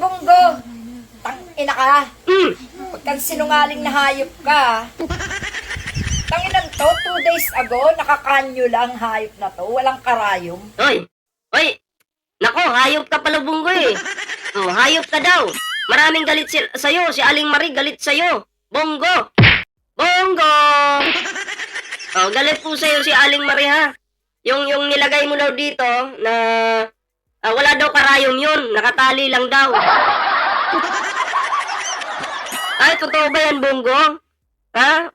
Bunggo! Tangina ka! Huwag kang sinungaling na hayop ka. Tanginan to, 2 days ago, nakakanyo lang hayop na to. Walang karayom. Hoy! Hoy! Nako, hayop ka pala, Bunggo eh. Oh, hayop ka daw. Maraming galit sa'yo. Si Aling Marie galit sa'yo. Bonggo! Bonggo! Oh, galit po sa'yo si Aling Marie ha. Yung nilagay mo daw dito na wala daw karayom yun. Nakatali lang daw. Ay, totoo ba yan, Bonggo? Ha?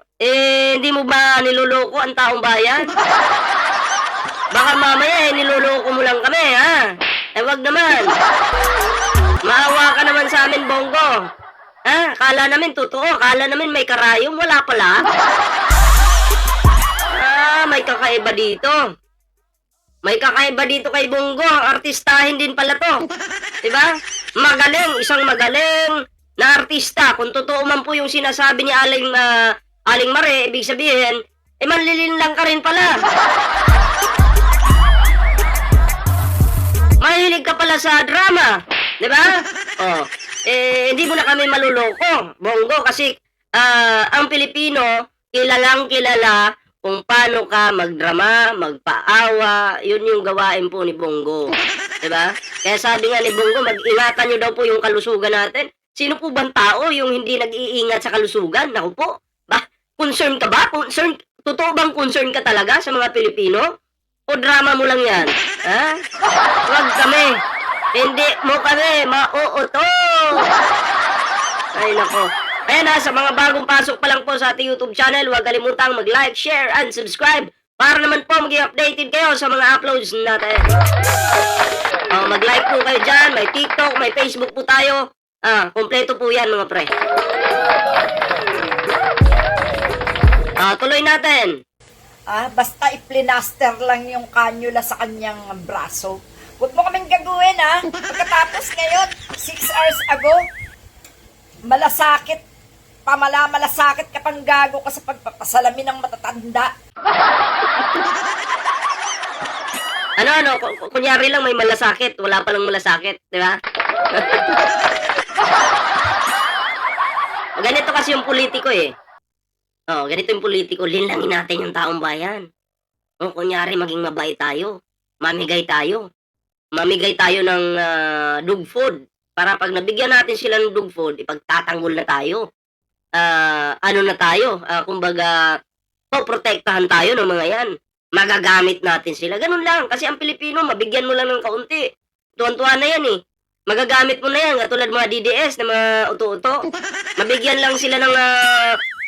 Hindi mo ba niloloko ang taong bayan? Baka mamaya niloloko mo lang kami, ha? Wag naman. Maawa ka naman sa amin, Bonggo. Ha? Kala namin totoo. Kala namin may karayom. Wala pala. May kakaiba dito. May kakaiba dito kay Bonggo. Artistahin din pala to. Diba? Magaling. Isang magaling na artista. Kung totoo man po yung sinasabi ni Aling Mare, ibig sabihin, manlilin lang ka rin pala. Mahilig ka pala sa drama. Diba? Oh. Hindi mo na kami maluloko, Bonggo, kasi ang Pilipino, kilalang kilala kung paano ka magdrama, magpaawa, yun yung gawain po ni Bonggo. Diba? Kaya sabi nga ni Bonggo, mag-ingatan nyo daw po yung kalusugan natin. Sino po bang tao yung hindi nag-iingat sa kalusugan? Naku po, concern ka ba? Totoo bang concern ka talaga sa mga Pilipino? O drama mo lang yan? Ha? Huwag kami. Hindi mo kami mauuto. Ay nako. Ayan na, sa mga bagong pasok pa lang po sa ating YouTube channel, huwag kalimutang mag-like, share, and subscribe para naman po maging updated kayo sa mga uploads natin. Mag-like po kayo dyan, may TikTok, may Facebook po tayo. Kompleto po yan mga pre. Tuloy natin. Basta iplinaster lang yung kanyula sa kanyang braso. Huwag mo kaming gagawin, ha? Pagkatapos ngayon, 6 hours ago, malasakit ka pang gago ka sa pagpapasalamin ng matatanda. Kunyari lang may malasakit, wala palang malasakit, di ba? Ganito kasi yung politiko eh. Ganito yung politiko, linlangin natin yung taong bayan. Kunyari maging mabait tayo, mamigay tayo ng dog food. Para pag nabigyan natin sila ng dog food, ipagtatanggol na tayo. Kumbaga, protektahan tayo ng mga yan. Magagamit natin sila. Ganun lang. Kasi ang Pilipino, mabigyan mo lang ng kaunti. Tuwan-tuwa na yan eh. Magagamit mo na yan. Katulad mga DDS na mga uto-uto. Mabigyan lang sila ng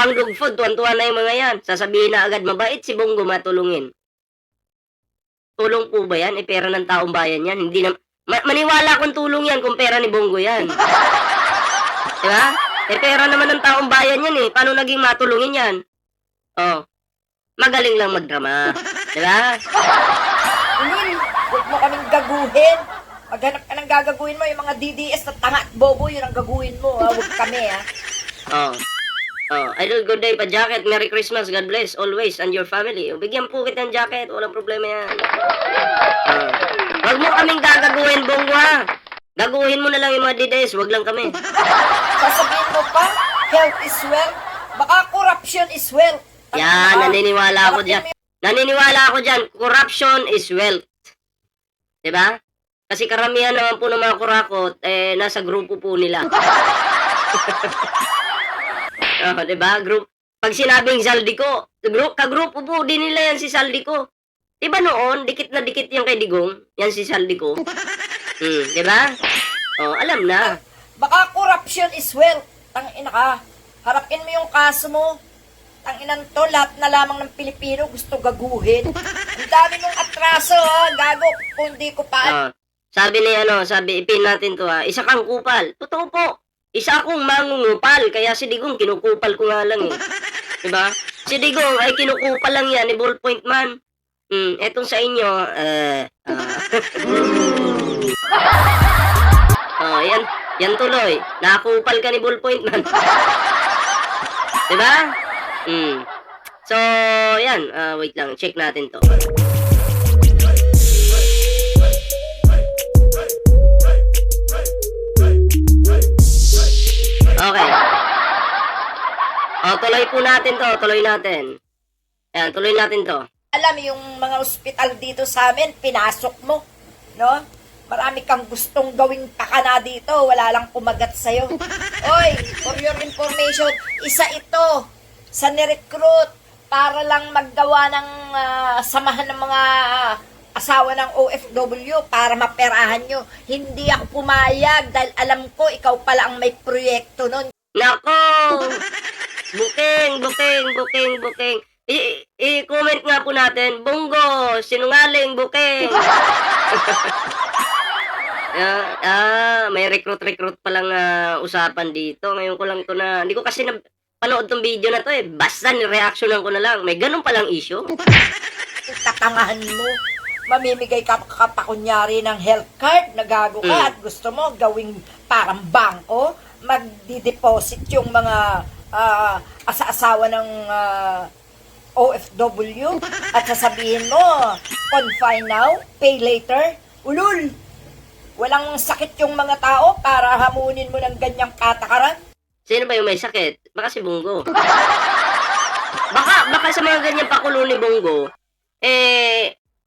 pang dog food. Tuwan-tuwa na yung mga yan. Sasabihin na agad, mabait si Bonggo, matulungin. Tulong po ba yan? Pera ng taong bayan yan. Hindi na, maniwala kung tulong yan kung pera ni Bonggo yan. Diba? Pera naman ng taong bayan yan eh. Paano naging matulungin yan? Magaling lang magdrama. Diba? Huwag mo kaming gaguhin. Maghanap ka ng gagaguhin mo. Yung mga DDS na tanga at bobo, yun ang gaguhin mo. Huwag kami, ha? Idol, good day pa jacket. Merry Christmas. God bless always and your family. Bigyan po kita ng jacket. Walang problema yan. Huwag mo kaming gagaguhin, Bonggo, ha? Gaguhin mo na lang yung mga DDS. Huwag lang kami. Sasabihin mo pa, health is wealth. Baka corruption is wealth. Yan, naniniwala ako dyan. Corruption is wealth. Diba? Kasi karamihan naman po ng mga kurakot, nasa grupo po nila. Diba? Pag sinabing Zaldico, kagrupo po din nila yan si Zaldico. Diba noon, dikit na dikit yung kay Digong, yan si Zaldico. Diba? Alam na. Baka corruption is wealth. Tangina ka. Harapin mo yung kaso mo. Tanginan to, lahat na lamang ng Pilipino gusto gaguhin. Ang dami mong atraso, ha? Gago, kung di ko pa. Sabi ipin natin to, ha? Isa kang kupal. Totoo po. Isa akong mangungupal, kaya si Digong kinukupal ko nga lang eh. Diba? Si Digong ay kinukupal lang yan ni Ballpoint Man. Etong sa inyo, yan tuloy. Nakupal ka ni Ballpoint Man. Diba? So, yan. Wait lang. Check natin to. Okay. Tuloy po natin to. Tuloy natin. Ayan, tuloy natin to. Alam mo yung mga ospital dito sa amin, pinasok mo, no? Marami kang gustong gawing pakana dito, wala lang kumagat sa'yo. Oy, for your information, isa ito sa nirecruit para lang maggawa ng samahan ng mga asawa ng OFW para maperahan nyo. Hindi ako pumayag dahil alam ko ikaw pala ang may proyekto nun. Nako! Booking. I-comment nga po natin, Bongo, sinungaling, booking. May recruit palang usapan dito. Ngayon ko lang to na, hindi ko kasi panood tong video na to eh. Basta ni-reactionan ko na lang. May ganun palang issue. Tatangahan mo. Mamimigay ka pa kunyari ng health card, nagago ka at gusto mo gawing parang bangko, magdi-deposit yung mga asa-asawa ng OFW at sasabihin mo, confine now, pay later. Ulul! Walang sakit yung mga tao para hamunin mo ng ganyang patakaran. Sino ba yung may sakit? Baka si Bongo. Baka sa mga ganyang pakulo ni Bongo,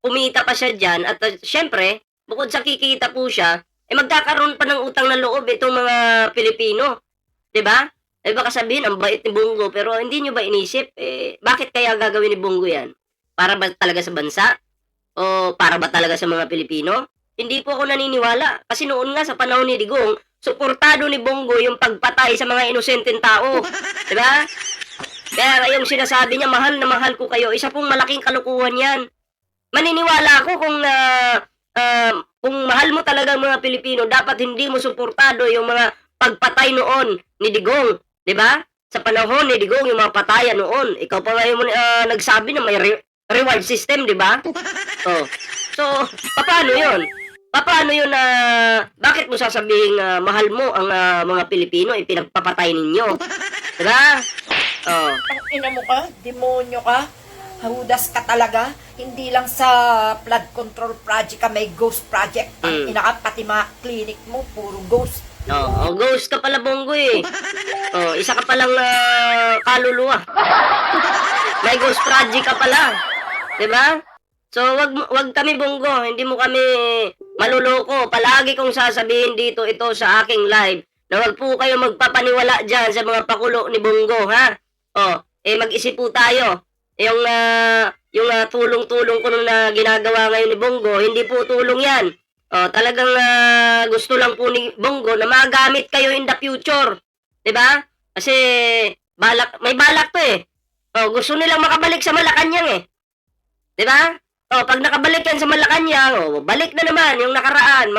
kumita pa siya dyan at syempre, bukod sa kikita po siya, magkakaroon pa ng utang na loob itong mga Pilipino. 'Di ba? Baka sabihin, ang bait ni Bongo, pero hindi nyo ba inisip, bakit kaya gagawin ni Bongo yan? Para ba talaga sa bansa? O para ba talaga sa mga Pilipino? Hindi po ako naniniwala. Kasi noon nga sa panahon ni Digong, suportado ni Bongo yung pagpatay sa mga inosenteng tao. Diba? Kaya yung sinasabi niya, mahal na mahal ko kayo, isa pong malaking kalukuhan yan. Maniniwala ako kung mahal mo talaga mga Pilipino, dapat hindi mo suportado yung mga pagpatay noon ni Digong. 'Di ba? Sa panahon ni Digong yung mga patayan noon, ikaw pa nga yung nagsabi na may reward system, 'di ba? So, paano 'yon? Paano 'yon na bakit mo sasabihin mahal mo ang mga Pilipino pinagpapatay ninyo? 'Di ba? Ang ina mo ka, demonyo ka, hahudas ka talaga. Hindi lang sa flood control project ka may ghost project. Ang ina ka, pati mga clinic mo, puro ghost. Ghost ka pala, Bongo eh. Isa ka palang kaluluwa. May ghost project ka pala. 'Di ba? So, wag kami, Bongo. Hindi mo kami maluloko. Palagi kong sasabihin dito ito sa aking live na wag po kayo magpapaniwala dyan sa mga pakulo ni Bongo, ha? Mag-isip po tayo. Yung tulong-tulong ko na ginagawa ngayon ni Bongo, hindi po tulong yan. Talagang gusto lang po ni Bongo na magamit kayo in the future. 'Di ba? Kasi may balak 'to eh. Gusto nilang makabalik sa Malacanang eh. 'Di ba? Pag nakabalik yan sa Malacanang, balik na naman yung nakaraan,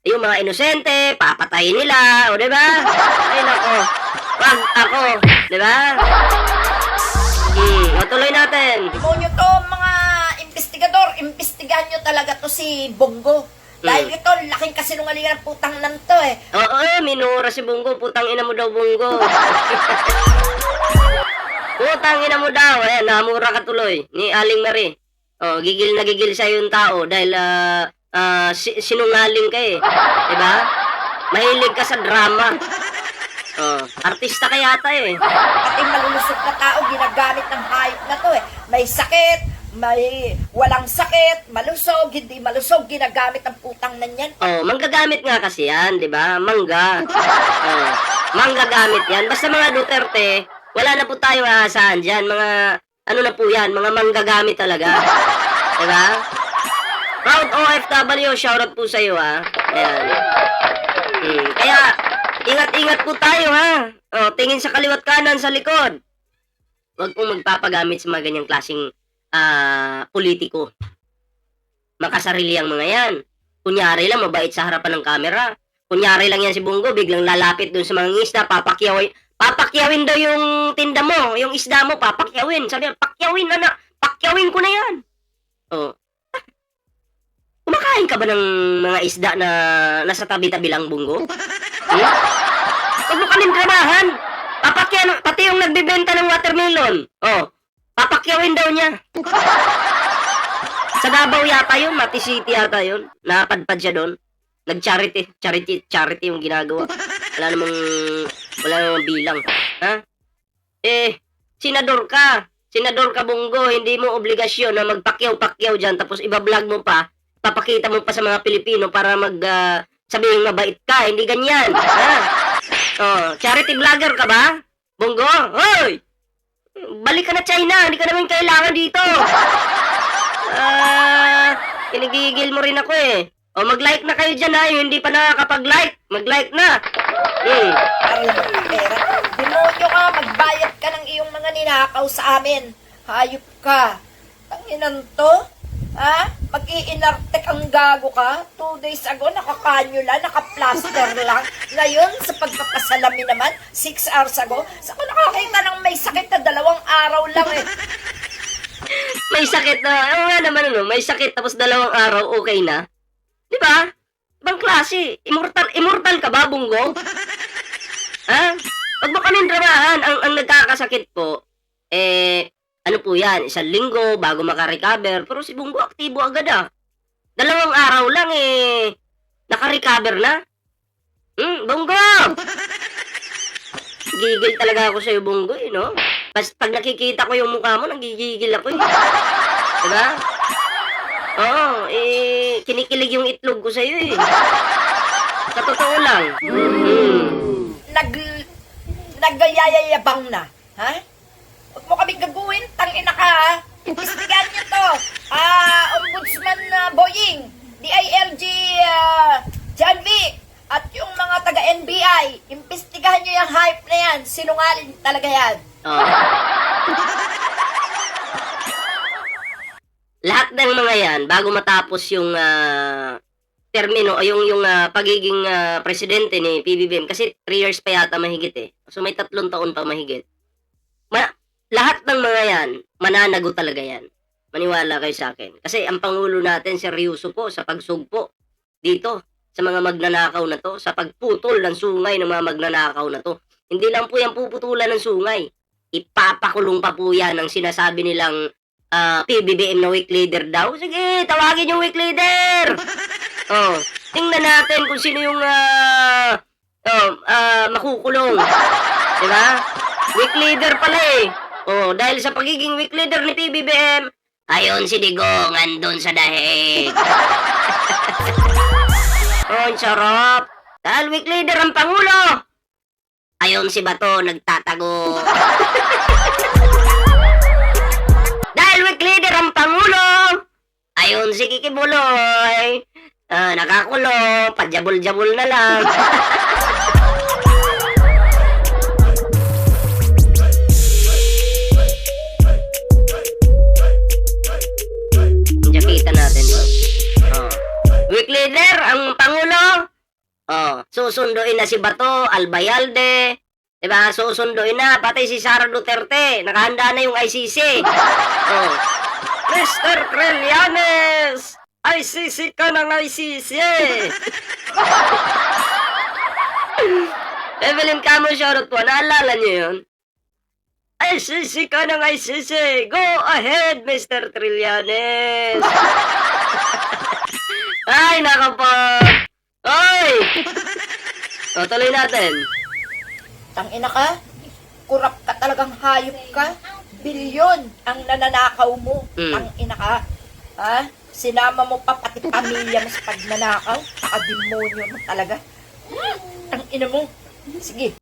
yung mga inosente, papatayin nila, 'di ba? Ay nako. Wag ako, 'di ba? Tuloy natin. Demonyo to, mga investigador, imbestigahan nyo talaga to si Bongo. Dahil ito, laking kasinungalingan ng putang nanto eh. Minura si Bongo. Putang ina mo daw, Bongo. Putang ina mo daw. Namura ka tuloy ni Aling Marie. Gigil na gigil sa'yo yung tao dahil sinungaling ka eh. Diba? Mahilig ka sa drama. Artista ka yata eh. At yung malulusog na tao, ginagamit ng hayop na to eh. May sakit, may walang sakit, malusog, hindi malusog, ginagamit ang putang nan yan. Manggagamit nga kasi yan, di ba? Mangga. Manggagamit yan. Basta mga Duterte, wala na po tayong aasahan dyan. Mga, ano na po yan, mga manggagamit talaga. Di ba? Proud OFW, shoutout po sa'yo ha. Ayan. Kaya, ingat-ingat po tayo ha. Tingin sa kaliwat kanan sa likod. Huwag pong magpapagamit sa mga ganyang klaseng politiko. Makasarili ang mga yan. Kunyari lang, mabait sa harapan ng kamera. Kunyari lang yan si Bongo, biglang lalapit dun sa mga isda, papakyawin daw yung tinda mo, yung isda mo, papakyawin. Sabi niya, pakyawin ko na yan. Kumakain ka ba ng mga isda na nasa tabi-tabi lang, Bongo? Huwag mo kaming tramahan. Pati yung nagbibenta ng watermelon. Papakyawin daw niya. Sa Davao yata yun, Mati City yata yun. Napadpad siya doon. Nag-charity yung ginagawa. Wala namang Wala namang bilang. Ha? Senador ka. Senador ka, Bongo. Hindi mo obligasyon na magpakyaw-pakyaw dyan tapos iba-vlog mo pa. Papakita mo pa sa mga Pilipino para sabihin mabait ka. Hindi ganyan. Ha? Charity vlogger ka ba? Bongo? Hoy! Balik ka na China. Hindi ka naman kailangan dito. Kinigigil mo rin ako eh. Mag-like na kayo dyan ha. Yung hindi pa nakakapag-like. Mag-like na. Para lang ang pera. Demonyo ka, magbayad ka ng iyong mga ninakaw sa amin. Hayop ka. Tanginan to? Ha? Mag-iinartek ang gago ka? 2 days ago, nakakanyula, nakaplaster lang. Ngayon, sa pagpapasalamin naman, 6 hours ago, saan ko nakakita ng may sakit na 2 araw lang eh. May sakit na, nga naman may sakit tapos 2 araw, okay na. Di ba? Ibang klase. Immortal ka ba, Bongo? Ha? Pag mo kaming dramahan, ang nagkakasakit po, ano po yan, 1 linggo bago makarecover. Pero si Bongo, aktibo agad 2 araw lang nakarecover na. Bongo! Gigil talaga ako sa'yo, Bongo, no? Pag nakikita ko yung mukha mo, nagigigil ako Diba? Oo, kinikilig yung itlog ko sa'yo Sa totoo lang. Naggayayabang na, ha? Huwag mo kami gaguhin, tangina ka, ha? Imbestigahan niyo to. Ombudsman Boying, DILG John Vic, at yung mga taga-NBI, imbestigahan niyo yung hype na yan. Sinungaling talaga yan. Lahat ng mga yan, bago matapos yung termino, yung pagiging presidente ni PBBM, kasi 3 years pa yata mahigit So may 3 taon pa mahigit. Lahat ng mga yan, mananago talaga yan. Maniwala kayo sa akin. Kasi ang Pangulo natin, seryoso po sa pagsugpo dito sa mga magnanakaw na to, sa pagputol ng sungay ng mga magnanakaw na to. Hindi lang po yan puputulan ng sungay. Ipapakulong pa po yan ang sinasabi nilang PBBM na weak leader daw. Sige, tawagin yung weak leader. Tingnan natin kung sino yung makukulong. Diba? Weak leader pala dahil sa pagiging weak leader ni PBBM, ayon si Digong andun sa dahig. Ang sarap. Dahil weak leader ang Pangulo, ayon si Bato nagtatago. Dahil weak leader ang Pangulo, ayon si Kikibuloy, nakakulong, padjabol-jabol na lang. Kita natin weak leader ang Pangulo, susunduin na si Bato, Albayalde, diba? Susunduin na pati si Sara Duterte, nakahanda na yung ICC. Mr. Trillanes, ICC ka ng ICC. Evelyn Camo, shoutout po, naalala niyo yun? ICC ka ng ICC. Go ahead, Mr. Trillanes. Ay, nako po. Oy! Tuloy natin. Tangina ka, kurap ka talagang hayop ka. Bilyon ang nananakaw mo. Tangina ka. Ha? Sinama mo pa pati pamilya mo sa pagnanakaw. Nakademonyo mo talaga. Tangina mo. Sige.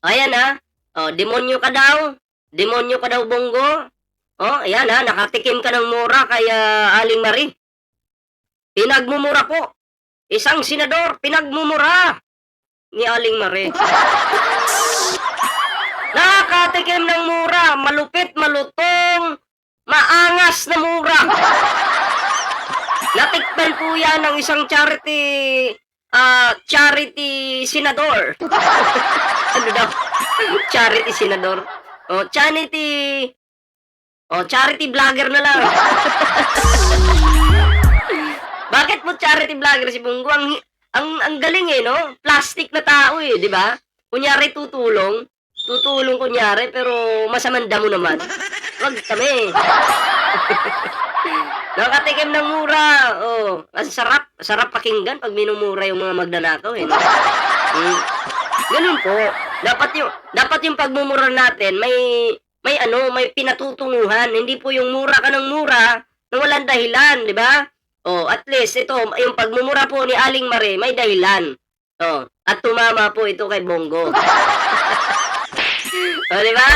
Ayan demonyo ka daw. Demonyo ka daw, Bongo. Ayan nakatikim ka ng mura kay Aling Marie. Pinagmumura po. Isang senador, pinagmumura ni Aling Marie. Nakatikim ng mura, malupit, malutong, maangas na mura. Natikman po yan ng isang charity senador. Ano daw? Charity senador. Charity vlogger na lang. Bakit po charity vlogger si Bongo? Ang galing no? Plastic na tao di ba? Kunyari tutulong kunyari, pero masamang damo naman. Wag kami. Nakatikim ng mura. Ang sarap pakinggan pag minumura yung mga magnanakaw no? Ganun po. Dapat yung pagmumura natin may pinatutunguhan. Hindi po yung mura ka ng mura na walang dahilan, di ba? Oh, at least ito, yung pagmumura po ni Aling Mare, may dahilan. Oh, at tumama po ito kay Bongo. Oh, di ba?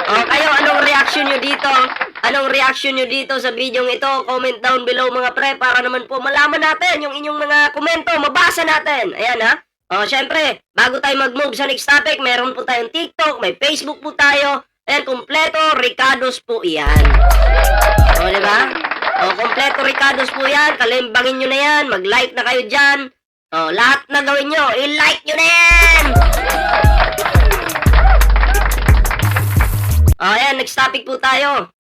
Oh, kayo, anong reaction nyo dito? Anong reaction nyo dito sa video ito? Comment down below mga pre para naman po malaman natin yung inyong mga komento. Mabasa natin. Ayan ha. O, syempre, bago tayo mag-move sa next topic, meron po tayong TikTok, may Facebook po tayo. Ayan, kompleto, Ricardos po yan. O, di ba? O, kompleto, Ricardos po yan. Kalimbangin nyo na yan. Mag-like na kayo dyan. O, lahat na gawin nyo. I-like nyo na yan! O, ayan, next topic po tayo.